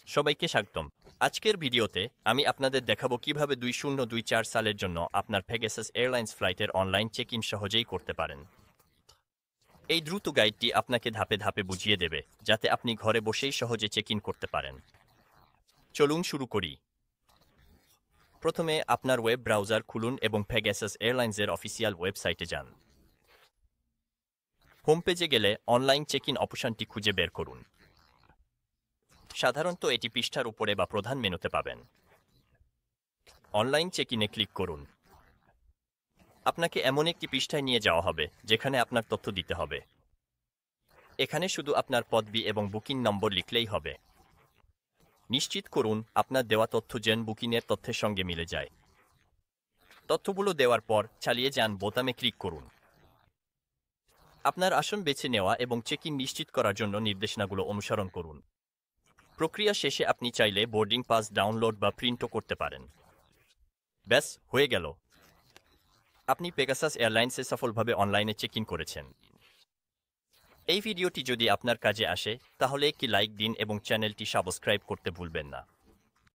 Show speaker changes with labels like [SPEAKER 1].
[SPEAKER 1] সবাইকে স্বাগতম। আজকের ভিডিওতে আমি আপনাদের দেখাবো কিভাবে 2024 সালের জন্য আপনার পেগাসাস এয়ারলাইন্স ফ্লাইটের অনলাইন চেক ইন সহজেই করতে পারেন। এই দ্রুত গাইডটি আপনাকে ধাপে ধাপে বুঝিয়ে দেবে, যাতে আপনি ঘরে বসেই সহজে চেক ইন করতে পারেন। চলুন শুরু করি। প্রথমে আপনার ওয়েব ব্রাউজার খুলুন এবং পেগাসাস এয়ারলাইন্সের অফিসিয়াল ওয়েবসাইটে যান। হোম পেজে গেলে অনলাইন চেক ইন অপশনটি খুঁজে বের করুন। সাধারণত এটি পৃষ্ঠার উপরে বা প্রধান মেনুতে পাবেন। অনলাইন চেক ইনে ক্লিক করুন। আপনাকে এমন একটি পৃষ্ঠায় নিয়ে যাওয়া হবে যেখানে আপনার তথ্য দিতে হবে। এখানে শুধু আপনার পদবি এবং বুকিং নম্বর লিখলেই হবে। নিশ্চিত করুন আপনার দেওয়া তথ্য যেন বুকিংয়ের তথ্যের সঙ্গে মিলে যায়। তথ্যগুলো দেওয়ার পর চালিয়ে যান বোতামে ক্লিক করুন। আপনার আসন বেছে নেওয়া এবং চেক ইন নিশ্চিত করার জন্য নির্দেশনাগুলো অনুসরণ করুন। প্রক্রিয়া শেষে আপনি চাইলে বোর্ডিং পাস ডাউনলোড বা প্রিন্টও করতে পারেন। ব্যাস, হয়ে গেল। আপনি পেগাসাস এয়ারলাইন্সে সফলভাবে অনলাইনে চেক ইন করেছেন। এই ভিডিওটি যদি আপনার কাজে আসে তাহলে একটি লাইক দিন এবং চ্যানেলটি সাবস্ক্রাইব করতে ভুলবেন না।